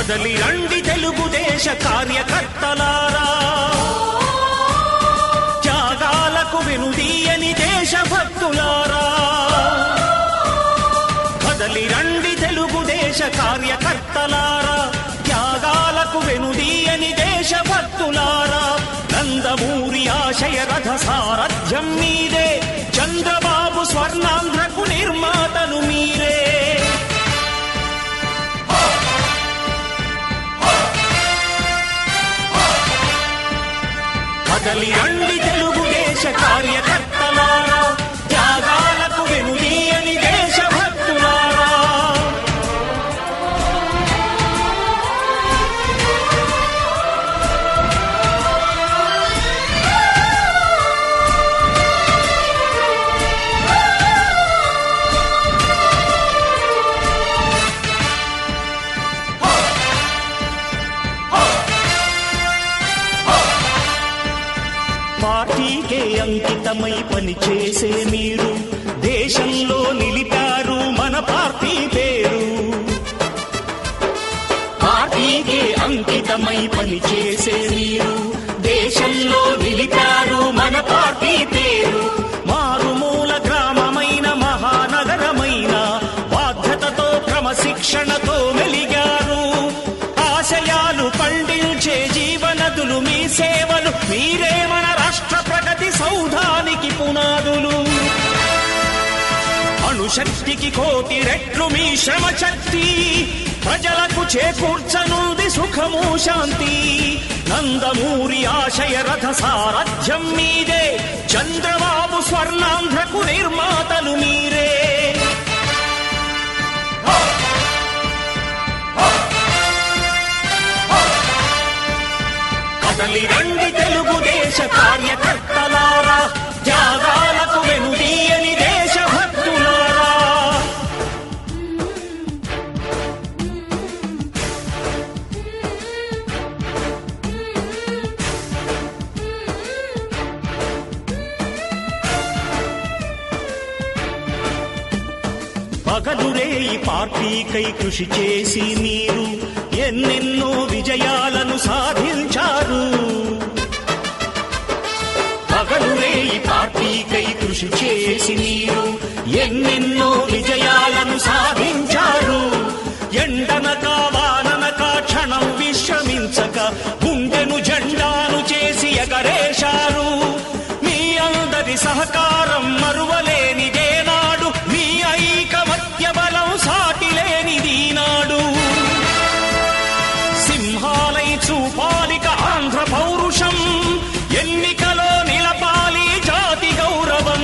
కదలి రండి తెలుగుదేశ కార్యకర్తలారా, త్యాగాలకు వెనుదీయని దేశభక్తులారా. కదలి రండి తెలుగుదేశ కార్యకర్తలారా, త్యాగాలకు వెనుదీయని దేశభక్తులారా. నందమూరి ఆశయ రథ సారథ్యం మీదే, చంద్రబాబు స్వర్ణాంధ్రకు నిర్మాతలు మీరే. కదలి రండి తెలుగుదేశ కార్యకర్తలారా, త్యాగాలకు వెనుదీయని దేశభక్తులారా. పార్టీకే అంకితమై పనిచేసే మీరు దేశంలో నిలిపారు మన పార్టీ పేరు. పార్టీకే అంకితమై పనిచేసే మీరు దేశంలో నిలిపారు మన పార్టీ పేరు. మారుమూల గ్రామమైన మహానగరమైన బాధ్యతతో క్రమశిక్షణతో మెలిగారు. ఆశయాలు పండించే జీవనదులు మీ సేవలు, మీరే మన రాష్ట్ర ప్రగతి సౌధానికి పునాదులు. అణుశక్తికి కోటి రెట్లు మీ శ్రమ శక్తి, ప్రజలకు చేకూర్చనుంది సుఖము శాంతి. నందమూరి ఆశయ రథ సారథ్యం మీదే, చంద్రబాబు స్వర్ణాంధ్రకు నిర్మాతలు మీరే. కదలి రండి తెలుగుదేశ కార్యకర్తలారా, త్యాగాలకు వెనుదీయని దేశభక్తులారా. పగలురే ఈ పార్టీకై కృషి చేసి మీరు ఎన్నెన్నో విజయాలను సాధించారు. పగలురే ఈ పార్టీకై కృషి చేసి మీరు ఎన్నెన్నో విజయాలను సాధించారు. ఎండనక వాననక క్షణం విశ్రమించక గుండెను జెండాను చేసి ఎగరేశారు. మీ అందరి సహకారం మరువలేనిదే నాడు, మీ ఐకమత్య బలం సాటిలేనిది నాడు. సింహాలై చూపాలిక ఆంధ్ర పౌరుషం, ఎన్నికలో నిలపాలి జాతి గౌరవం.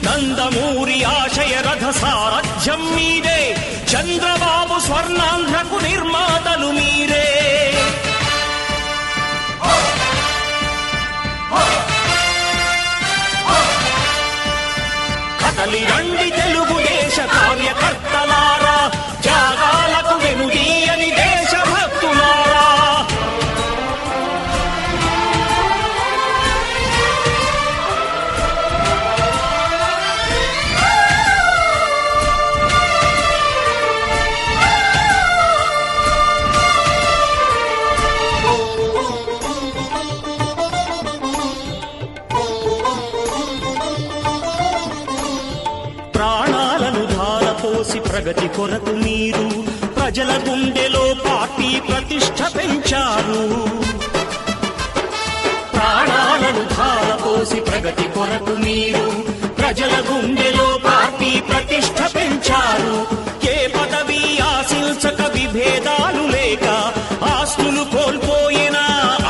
నందమూరి ఆశయ రథ సారథ్యం మీదే, చంద్రబాబు స్వర్ణాంధ్రకు నిర్మాతలు మీరే. కదలి రండి తెలుగుదేశ కార్యకర్తలారా, త్యాగాలకు వెనుదీయని దేశభక్తులారా. ప్రాణాలను ధారపోసి ప్రగతి కొరకు మీరు ప్రజల గుండెలో పార్టీ ప్రతిష్ఠ పెంచారు. ప్రాణాలను ధారపోసి ప్రగతి కొరకు మీరు ప్రజల గుండెలో పార్టీ ప్రతిష్ఠ పెంచారు. ఏ పదవి ఆశించక విభేదాలు లేక ఆస్తులు కోల్పోయినా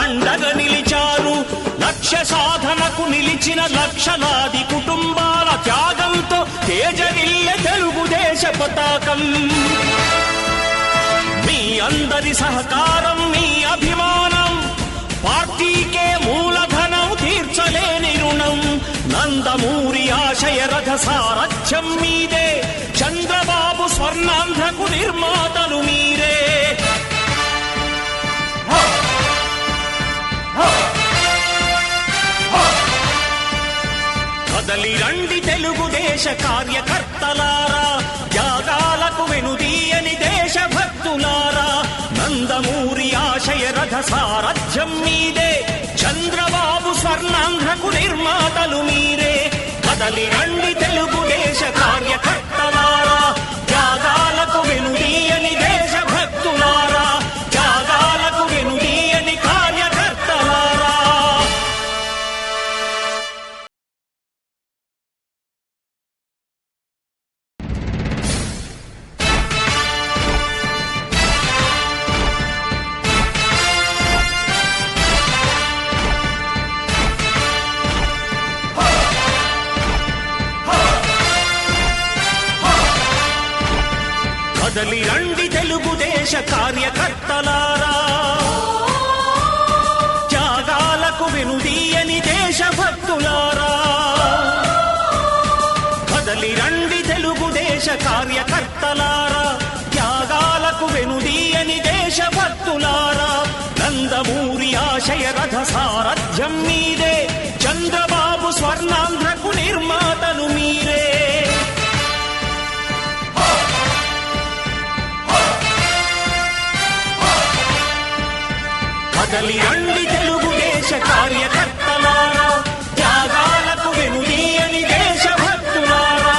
అండగా నిలిచారు. లక్ష్య సాధనకు నిలిచిన లక్షలాది కుటుంబాల త్యాగంతో తేజరిల్లె తెలుగుదేశ పతాకం. మీ అందరి సహకారం, మీ అభిమానం, పార్టీకే మూలధనం, తీర్చలేని రుణం. నందమూరి ఆశయ రథ సారథ్యం మీదే, చంద్రబాబు స్వర్ణాంధ్రకు నిర్మాతలు మీరే. కదలి రండి తెలుగుదేశ కార్యకర్తలారా, త్యాగాలకు వెనుదీయని దేశభక్తులారా. నందమూరి సారథ్యం మీదే, చంద్రబాబు స్వర్ణాంధ్రకు నిర్మాతలు మీరే. కదలి రండి తెలుగుదేశ కార్యకర్తలారా, త్యాగాలకు వెనుదీయని దేశభక్తులారా, త్యాగాలకు వెనుదీయని కార్యకర్తలారా. కదలి రండి తెలుగుదేశ కార్యకర్తలారా, త్యాగాలకు వెనుదీయని దేశభక్తులారా. కదలి రండి తెలుగుదేశ కార్యకర్తలారా, త్యాగాలకు వెనుదీయని దేశభక్తులారా. నందమూరి ఆశయ రథ సారథ్యం మీదే, చంద్రబాబు స్వర్ణాంధ్రకు నిర్మాతలు మీరే. కదలి రండి తెలుగుదేశ కార్యకర్తలారా, త్యాగాలకు వెనుదీయని దేశభక్తులారా.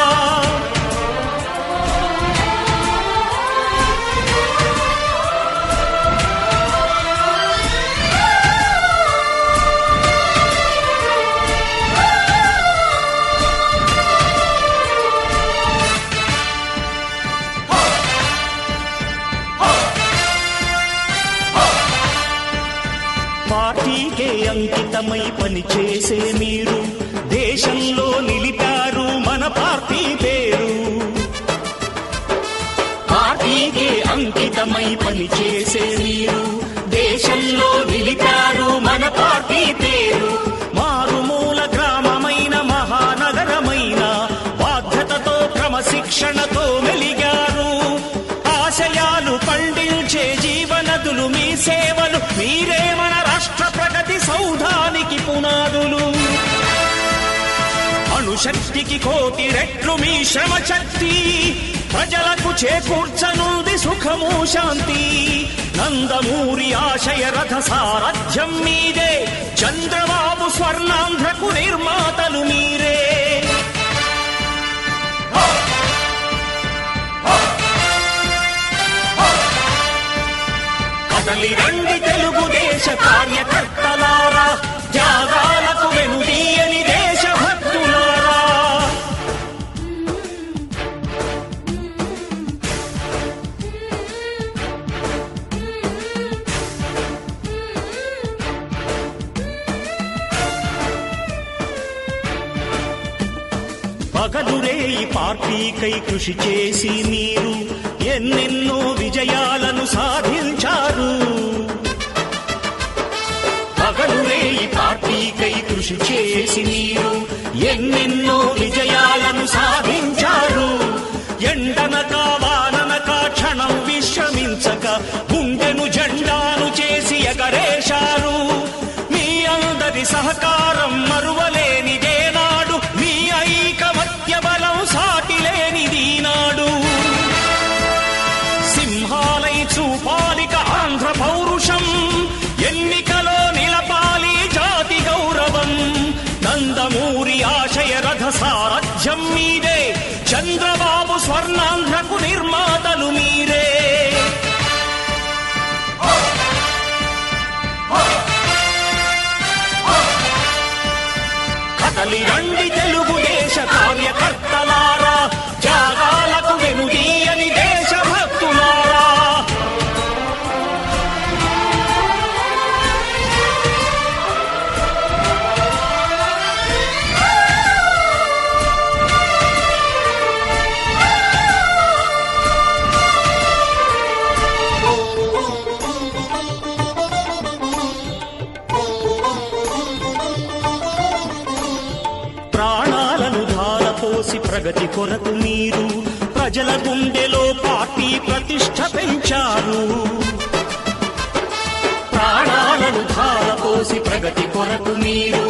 పార్టీకే అంకితమై పనిచేసే మీరు దేశంలో నిలిపారు మన పార్టీ పేరు. పార్టీకే అంకితమై పనిచేసే మీరు దేశంలో నిలిపారు మన పార్టీ పేరు. మారుమూల గ్రామమైన మహానగరమైన బాధ్యతతో క్రమశిక్షణతో మెలిగారు. ఆశయాలు పండించే జీవనదులు మీ సేవలు, మీరే మన రాష్ట్ర ప్రగతి సౌధానికి పునాదులు. అణుశక్తికి కోటి రెట్లు మీ శ్రమ శక్తి, ప్రజలకు చేకూర్చనుంది సుఖము శాంతి. నందమూరి ఆశయ రథ సారథ్యం మీదే, చంద్రబాబు స్వర్ణాంధ్రకు నిర్మాతలు మీరే. కదలి రండి తెలుగుదేశ కార్యకర్తలారా, త్యాగాలకు వెనుదీయని దేశభక్తులారా. పగలురేయి పార్టీకై కృషి చేసి మీరు ఎన్నెన్నో విజయాలను సాధించారు. పగలురేయి పార్టీకై కృషి చేసి మీరు ఎన్నెన్నో విజయాలను సాధించారు. ఎండనక వాననక క్షణం విశ్రమించక గుండెను జెండాను చేసి ఎగరేశారు. మీ అందరి సహకారం మరువలేనిదే నాడు, మీ ఐకమత్య బలం సాటిలేనిదీనాడు. సింహాలై చూపాలిక ఆంధ్ర పౌరుషం, ఎన్నికలో నిలపాలి జాతి గౌరవం. నందమూరి ఆశయ రథ సారథ్యం మీదే, చంద్రబాబు స్వర్ణాంధ్రకు నిర్మాతలు మీరే. కదలి రండి తెలుగుదేశ కార్యకర్తలారా, త్యాగాలకు వెనుదీయని దేశభక్తులారా. ప్రాణాలను ధారపోసి ప్రగతి కొరకు మీరు ప్రజల గుండెలో పార్టీ ప్రతిష్ఠ పెంచారు. ప్రాణాలను ధారపోసి ప్రగతి కొరకు మీరు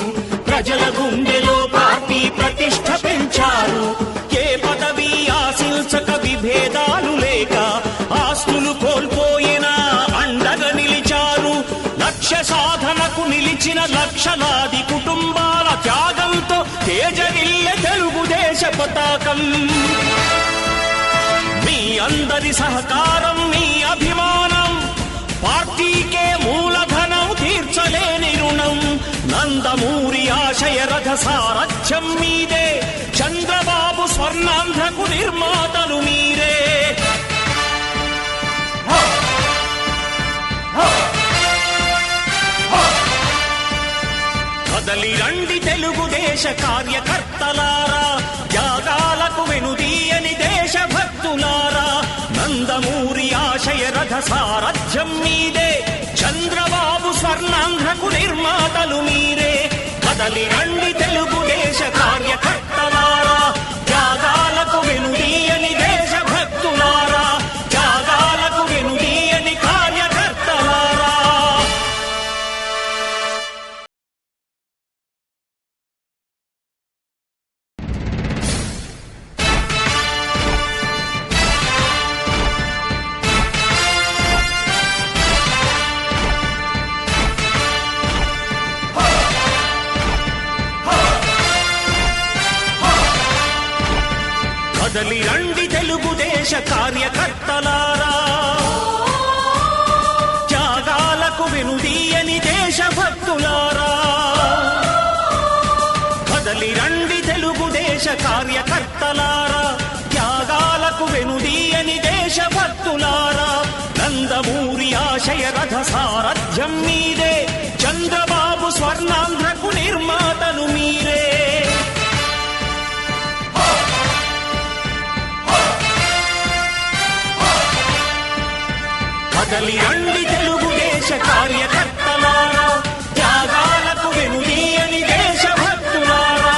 ప్రజల గుండెలో పార్టీ ప్రతిష్ఠ పెంచారు. ఏ పదవి ఆశించక విభేదాలు లేక ఆస్తులు కోల్పోయినా అండగా నిలిచారు. అందరి సహకారం మీ అభిమానం, పార్టీకే మూలధనం తీర్చలేని రుణం. నందమూరి ఆశయ రథ సారథ్యం మీదే, చంద్రబాబు స్వర్ణాంధ్రకు నిర్మాతలు మీరే. కదలి రండి తెలుగుదేశ కార్యకర్తలారా, త్యాగాలకు వెనుదీయని దేశభక్తులారా. నందమూరి ఆశయ రథ సారథ్యం మీదే, చంద్రబాబు స్వర్ణాంధ్రకు నిర్మాతలు మీరే. కదలి రండి తెలుగుదేశ కార్యకర్తలారా, త్యాగాలకు వెనుదీయని దేశభక్తులారా, త్యాగాలకు వెనుదీయని కార్యకర్తలారా. కదలి రండి తెలుగుదేశ కార్యకర్తలారా, త్యాగాలకు వెనుదీయని దేశభక్తులారా. కదలి రండి తెలుగుదేశ కార్యకర్తలారా, త్యాగాలకు వెనుదీయని దేశభక్తులారా. నందమూరి ఆశయ రథ సారథ్యం మీదే, చంద్రబాబు స్వర్ణాంధ్రకు నిర్మాతలు మీరే. కదలి రండి తెలుగుదేశ కార్యకర్తలారా, త్యాగాలకు వెనుదీయని దేశభక్తులారా.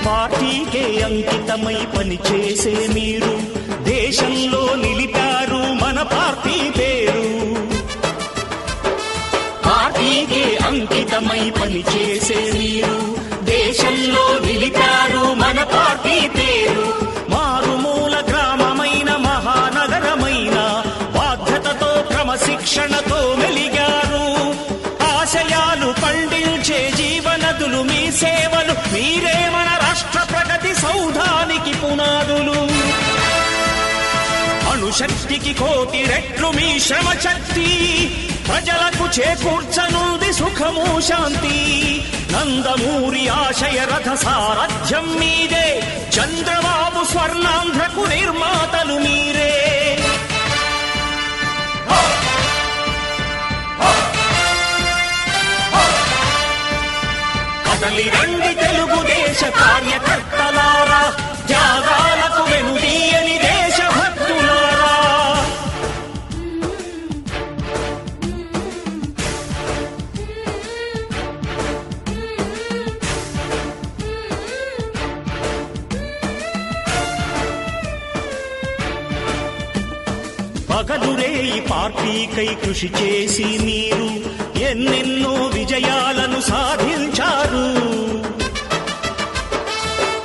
పార్టీకే అంకితమై పనిచేసే మీరు, దేశంలో నిలిపారు మన పార్టీ పేరు. పార్టీకే అంకితమై పనిచేసే మీరు, దేశంలో నిలిపారు మన పార్టీ పేరు. మారుమూల గ్రామమైన మహానగరమైన బాధ్యతతో క్రమశిక్షణతో మెలిగారు. ఆశయాలు పండించే జీవనదులు మీ సేవలు, మీరే మన రాష్ట్ర ప్రగతి సౌధానికి పునాదులు. అణుశక్తికి కోటి రెట్లు మీ శ్రమ శక్తి, ప్రజలకు చేకూర్చనుంది సుఖము శాంతి. నందమూరి ఆశయ రథ సారథ్యం మీదే, చంద్రబాబు స్వర్ణాంధ్రకు నిర్మాతలు మీరే. కదలి రండి తెలుగుదేశ కార్యకర్తలారా, త్యాగాలకు వెనుదీయని దేశభక్తులారా. పగలురేయి పార్టీకై కృషి చేసి మీరు ఎన్నెన్నో విజయాలను సాధించారు.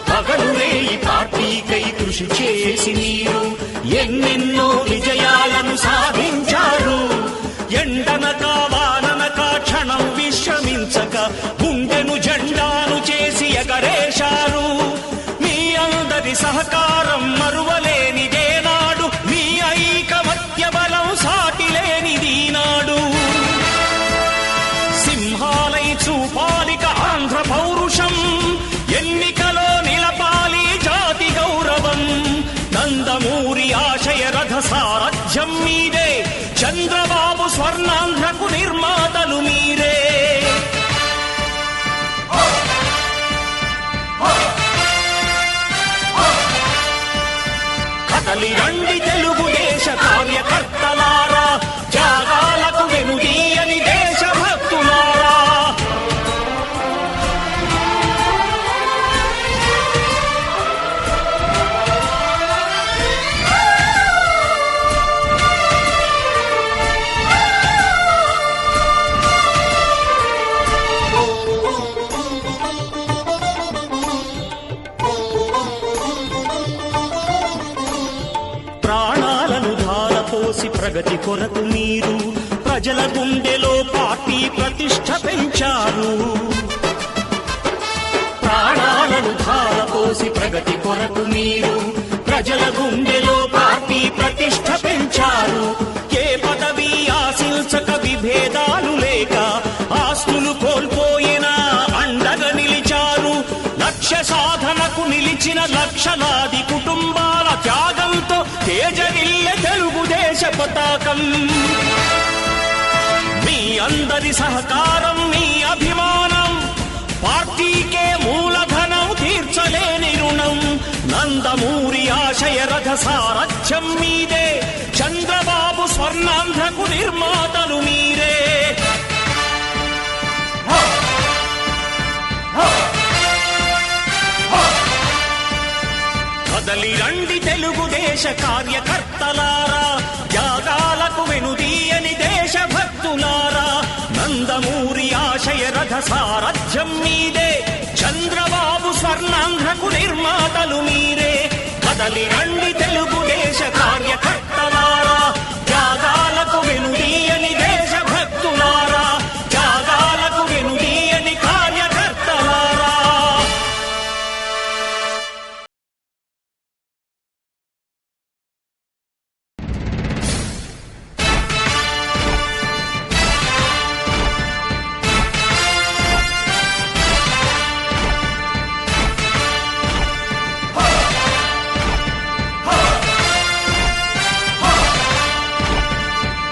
పగలురేయి పార్టీకై కృషి చేసి మీరు ఎన్నెన్నో విజయాలను సాధించారు. ఎండనక వాననక క్షణం విశ్రమించక గుండెను జెండాను చేసి ఎగరేశారు. మీ అందరి సహకారం మరువలేనిదే నాడు, మీ ఐకమత్య బలం సాటిలేనిదీనాడు. సింహాలై చూపాలిక ఆంధ్ర పౌరుషం, ఎన్నికలో నిలపాలి జాతి గౌరవం. నందమూరి ఆశయ రథ సారథ్యం మీదే, చంద్రబాబు స్వర్ణాంధ్రకు నిర్మాతలు మీరే. ప్రగతి కొరకు మీరు ప్రజల గుండెలో పార్టీ ప్రతిష్ఠ పెంచారు. ప్రాణాలను ధారపోసి ప్రగతి కొరకు మీరు ప్రజల గుండెలో పార్టీ ప్రతిష్ఠ పెంచారు. ఏ పదవి ఆశించక విభేదాలు లేక ఆస్తులు కోల్పోయినా అండగా నిలిచారు. లక్ష్య సాధనకు నిలిచిన లక్షలాది కుటుంబాల త్యాగంతో తేజరిల్లె తెలుగుదేశ పతాకం. మీ అందరి సహకారం, మీ అభిమానం పార్టీకే మూలధనం, తీర్చలేని రుణం. నందమూరి ఆశయ రథ సారథ్యం మీదే, చంద్రబాబు స్వర్ణాంధ్రకు నిర్మాతలు మీరే. కదలి రండి తెలుగుదేశ కార్యకర్తలారా, త్యాగాలకు వెనుదీయని దేశభక్తులారా. నందమూరి ఆశయ రథ సారథ్యం మీదే, చంద్రబాబు స్వర్ణాంధ్రకు నిర్మాతలు మీరే. కదలి రండి తెలుగుదేశ కార్యకర్తలారా, త్యాగాలకు వెనుదీయని దేశభక్తులారా, త్యాగాలకు వెనుదీయని కార్యకర్తలారా.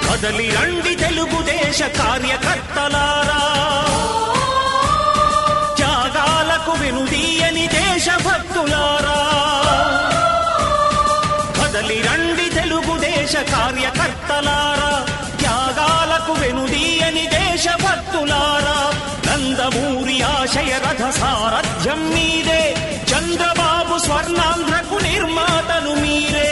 కదలి రండి తెలుగుదేశ కార్యకర్తలారా, త్యాగాలకు వెనుదీయని దేశభక్తులారా. కదలి రండి తెలుగుదేశ కార్యకర్తలారా, త్యాగాలకు వెనుదీయని దేశభక్తులారా. నందమూరి ఆశయ రథ సారథ్యం మీదే, చంద్రబాబు స్వర్ణాంధ్రకు నిర్మాతలు మీరే.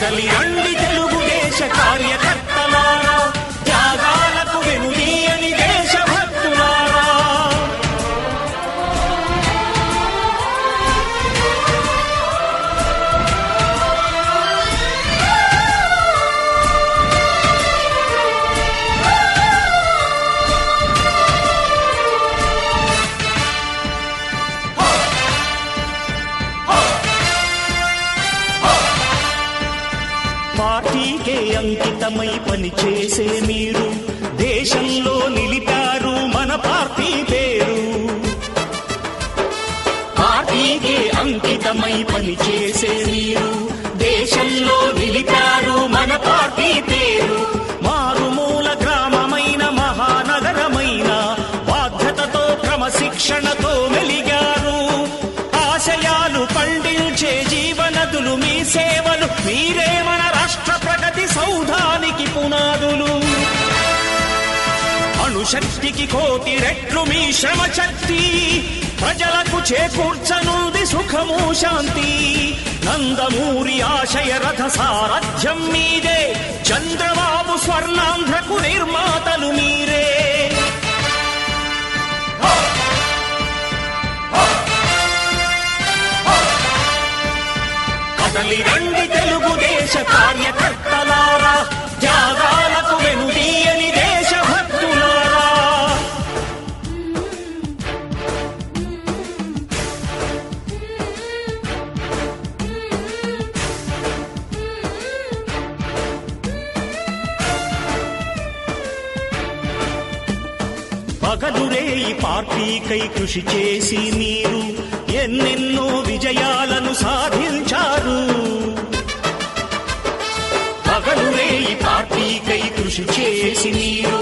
కదలి రండి తెలుగుదేశ కార్యకర్తలారా, త్యాగాలకు వెనుదీయని దేశభక్తులారా. పార్టీకే అంకితమై పనిచేసే మీరు దేశంలో నిలిపారు మన పార్టీ పేరు. పార్టీకే అంకితమై పనిచేసే మీరు దేశంలో నిలిపారు మన పార్టీ పేరు. మారుమూల గ్రామమైన మహానగరమైన బాధ్యతతో క్రమశిక్షణతో మెలిగారు. ఆశయాలు పండించే జీవనదులు మీ సేవలు, మీరే మన రాష్ట్ర ప్రగతి సౌధానికి పునాదులు. అణుశక్తికి కోటి రెట్లు మీ శ్రమ శక్తి, ప్రజలకు చేకూర్చనుంది సుఖము శాంతి. నందమూరి ఆశయ రథ సారథ్యం మీదే, చంద్రబాబు స్వర్ణాంధ్రకు నిర్మాతలు మీరే. కదలి రండి తెలుగుదేశ కార్యకర్తలారా, త్యాగాలకు వెనుదీయని దేశభక్తులారా. పగలురే ఈ పార్టీకై కృషి చేసి మీరు ఎన్నెన్నో విజయాలను సాధించారు. పగలురే ఈ పార్టీకై కృషి చేసి మీరు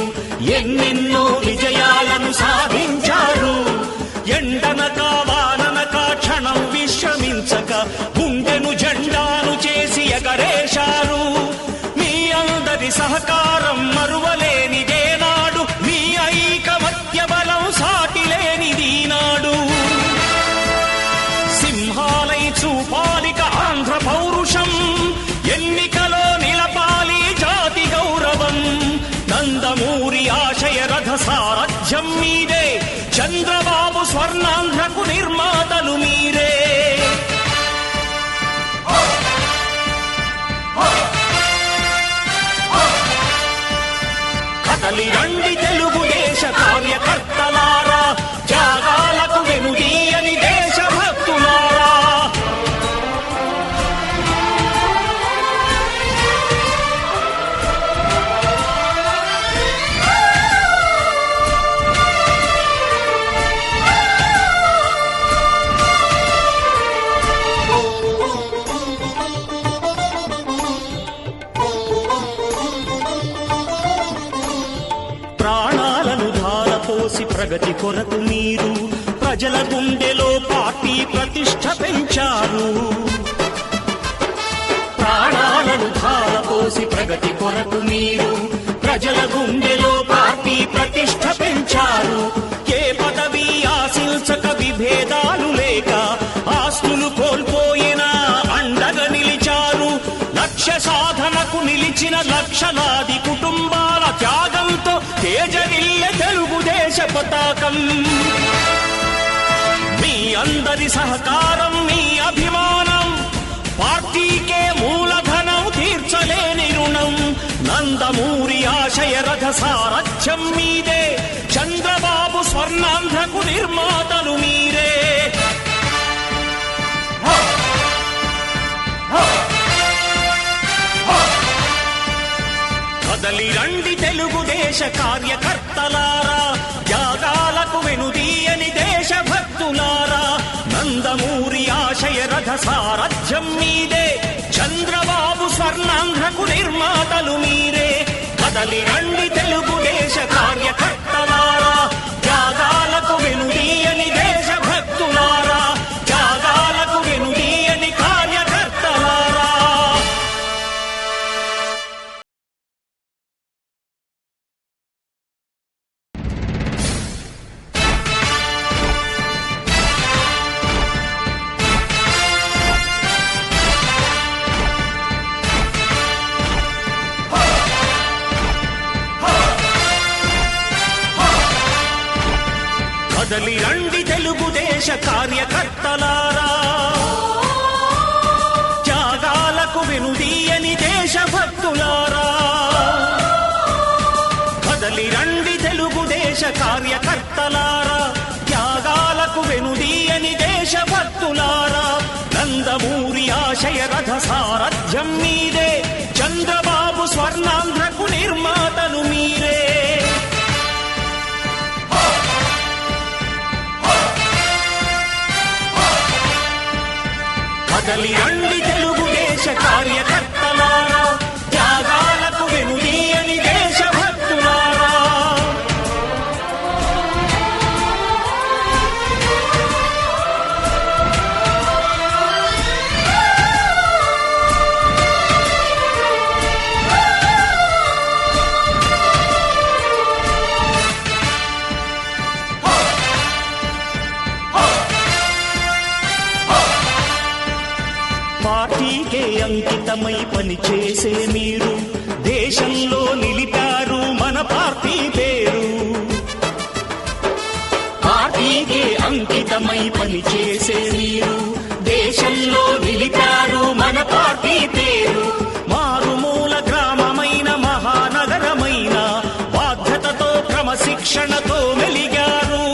ఎన్నెన్నో విజయాలను సాధించారు. ఎండనక వాననక క్షణం విశ్రమించక గుండెను జెండాను చేసి ఎగరేశారు. మీ అందరి సహకారం మరువలేనిదేనాడు, మీ ఐకమత్య బలం సాటిలేనిదీనాడు. సింహాలై చూపాలిక ఆంధ్ర పౌరుషం, ఎన్నికలో నిలపాలి జాతి గౌరవం. నందమూరి ఆశయ రథ సారథ్యం మీదే, చంద్రబాబు స్వర్ణాంధ్రకు నిర్మాణం కదలి రండి తెలుగుదేశ కార్యకర్తలారా, త్యాగాలకు వెనుదీయని దేశభక్తులారా. ప్రాణాలను ధారపోసి ప్రగతి కొరకు మీరు ప్రజల గుండెలో పార్టీ ప్రతిష్ఠ పెంచారు. ప్రాణాలను ధారపోసి ప్రగతి కొరకు మీరు ప్రజల గుండెలో పార్టీ ప్రతిష్ఠ పెంచారు. ఏ పదవి ఆశించక విభేదాలు లేక ఆస్తులు కోల్పోయినా అండగా నిలిచారు. లక్ష్య సాధనకు నిలిచిన లక్షలాది కుటుంబాల త్యాగంతో తేజరిల్లె తెలుగుదేశ పతాకం. మీ అందరి సహకారం, మీ అభిమానం పార్టీకే మూలధనం, తీర్చలేని రుణం. నందమూరి ఆశయ రథ సారథ్యం మీదే, చంద్రబాబు స్వర్ణాంధ్రకు నిర్మాతలు మీరే. కదలి రండి తెలుగుదేశ కార్యకర్తలారా, త్యాగాలకు వెనుదీయని దేశభక్తులారా. నందమూరి ఆశయ రథ సారథ్యం మీదే, చంద్రబాబు స్వర్ణాంధ్రకు నిర్మాతలు మీరే. కదలి రండి తెలుగుదేశ కార్యకర్తలారా, త్యాగాలకు వెనుదీయని దేశభక్తులారా, త్యాగాలకు వెనుదీయని కార్యకర్తలారా. కదలి రండి తెలుగుదేశ కార్యకర్తలారా, త్యాగాలకు వెనుదీయని దేశభక్తులారా. కదలి రండి తెలుగుదేశ కార్యకర్తలారా, త్యాగాలకు వెనుదీయని దేశభక్తులారా. నందమూరి ఆశయ రథ సారథ్యం మీదే, చంద్రబాబు స్వర్ణాంధ్రకు నిర్మాతలు మీరే. కదలి రండి తెలుగుదేశ కార్యకర్తలారా, త్యాగాలకు వెనుదీయని దేశభక్తులారా. పార్టీకే అంకితమై పనిచేసే మీరు దేశంలో నిలిపారు మన పార్టీ పేరు. పార్టీకే అంకితమై పనిచేసే మీరు దేశంలో నిలిపారు మన పార్టీ పేరు. మారుమూల గ్రామమైన మహానగరమైన బాధ్యతతో క్రమశిక్షణతో మెలిగారు.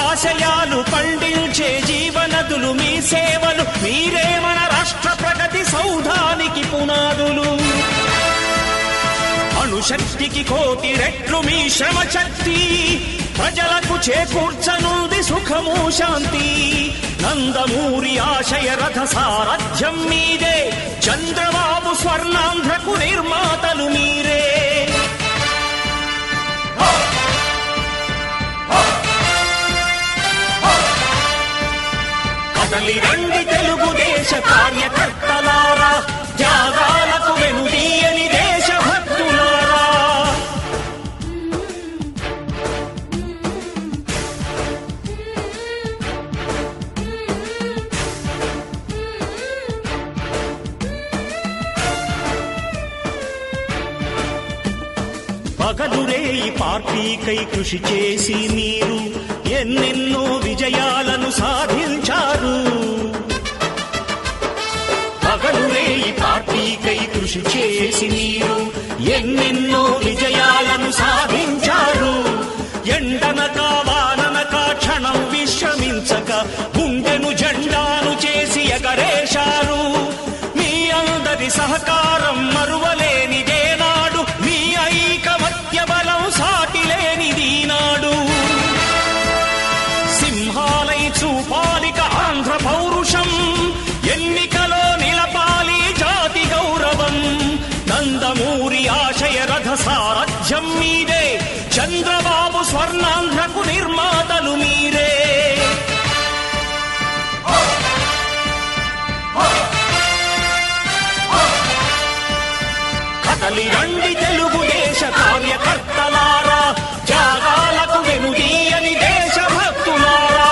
ఆశయాలు పండించే జీవనదులు మీ సేవలు, మీరే మన రాష్ట్ర ప్రగతి సౌధానికి పునాదులు. అణుశక్తికి కోటి రెట్లు మీ శ్రమ శక్తి, ప్రజలకు చేకూర్చనుంది సుఖము శాంతి. నందమూరి ఆశయ రథ సారథ్యం మీదే, చంద్రబాబు స్వర్ణాంధ్రకు నిర్మాతలు మీరే. కదలి రండి తెలుగుదేశ కార్యకర్తలారా, త్యాగాలకు వెనుదీయని దేశభక్తులారా. పగలురే ఈ పార్టీకై కృషి చేసి మీరు ఎన్నెన్నో విజయాలను సాధించారు. పగలురే ఈ పార్టీకై కృషి చేసి మీరు ఎన్నెన్నో విజయాలను సాధించారు. మరువలేనిదేనాడు మీ ఐకమత్య బలం సాటిలేనిదీనాడు సింహాలై చూపాలిక ఆంధ్ర పౌరుషం ఎన్నికలో నిలపాలి జాతి గౌరవం నందమూరి ఆశయ రథ సారథ్యం మీదే చంద్రబాబు స్వర్ణాంధ్రకు నిర్మాతలు మీరే కదలి రండి తెలుగుదేశ కార్యకర్తలారా త్యాగాలకు వెనుదీయని దేశభక్తులారా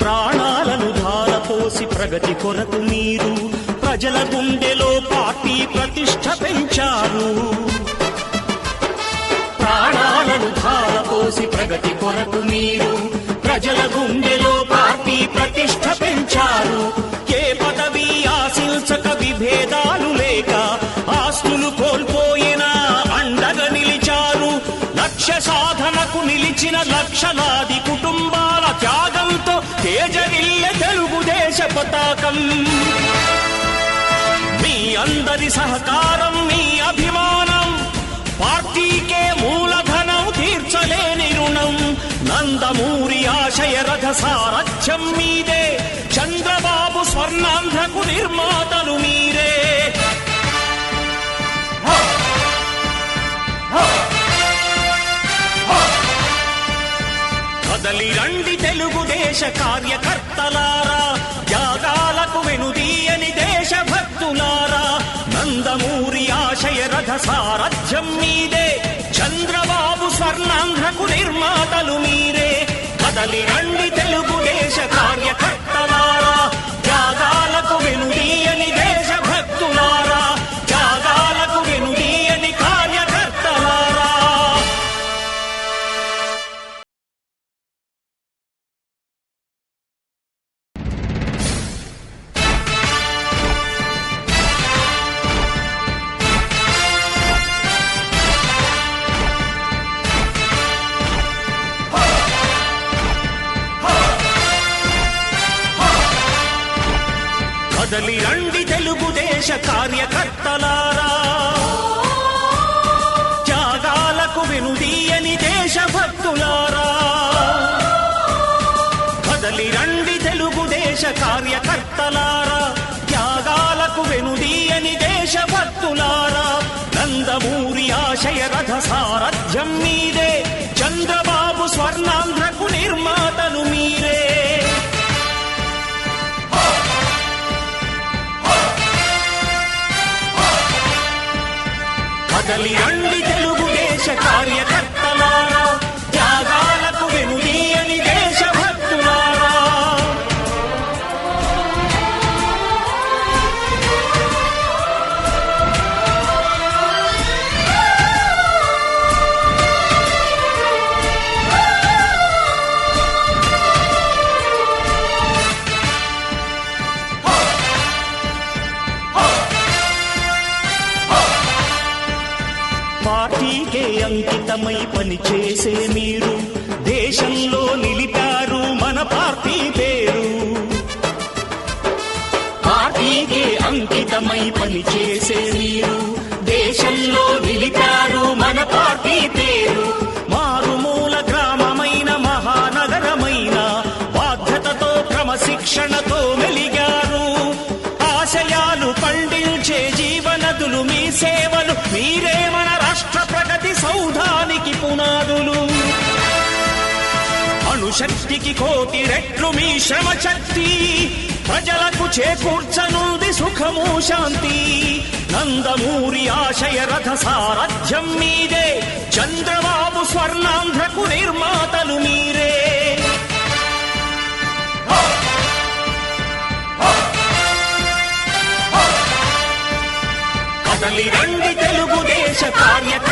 ప్రాణాలను ధారపోసి ప్రగతి కొరకు మీరు ప్రజల గుండెలో పార్టీ ప్రతిష్ఠ పెంచారు ప్రాణాలను ధారపోసి ప్రగతి కొరకు మీరు ప్రజల గుండెలో పార్టీ ప్రతిష్ఠ పెంచారు ఏ పదవి ఆశించక విభేదాలు లేక ఆస్తులు కోల్పోయినా అండగా నిలిచారు లక్ష్య సాధనకు నిలిచిన లక్షలాది కుటుంబాల త్యాగంతో తేజరిల్లె తెలుగుదేశ పతాకం మీ అందరి సహకారం మీ అభిమానం పార్టీకే మూలధనం తీర్చలేని రుణం నందమూరి ఆశయ రథ సారథ్యం మీదే చంద్రబాబు స్వర్ణాంధ్రకు నిర్మాతలు మీరే కదలి రండి తెలుగుదేశ కార్యకర్తలారా త్యాగాలకు వెనుదీయని దేశభక్తులారా నందమూరి ఆశయ రథ సారథ్యం మీదే చంద్రబాబు స్వర్ణాంధ్రకు నిర్మాతలు మీరే కదలి రండి తెలుగుదేశ కార్యకర్తలారా త్యాగాలకు వెనుదీయని దేశభక్తులారా త్యాగాలకు వెనుదీయని కార్యకర్తలారా కదలి రండి తెలుగుదేశ కార్యకర్తలారా త్యాగాలకు వెనుదీయని దేశభక్తులారా కదలి రండి తెలుగుదేశ కార్యకర్తలారా త్యాగాలకు వెనుదీయని దేశభక్తులారా నందమూరి ఆశయ రథ సారథ్యం మీదే చంద్రబాబు స్వర్ణాంధ్రకు నిర్మాతలు మీరే కదలి రండి తెలుగుదేశ కార్యకర్తలారా త్యాగాలకు వెనుదీయని దేశభక్తులారా పార్టీకే అంకితమై పనిచేసే మీరు దేశంలో నిలిపారు మన పార్టీ పేరు పార్టీకే అంకితమై పనిచేసే మీరు దేశంలో నిలిపారు మన పార్టీ పేరు మారుమూల గ్రామమైన మహానగరమైన బాధ్యతతో క్రమశిక్షణతో మెలిగారు ఆశయాలు పండించే జీవనదులు మీ సేవలు మీరే మన రాష్ట్ర ప్రగతి సౌధానికి పునాదులు అణుశక్తికి కోటి రెట్లు మీ శ్రమ శక్తి ప్రజలకు చేకూర్చనుంది సుఖము శాంతి నందమూరి ఆశయ రథ సారథ్యం మీదే చంద్రబాబు స్వర్ణాంధ్రకు నిర్మాతలు మీరే కదలి రండి తెలుగుదేశ కార్యకర్తలారా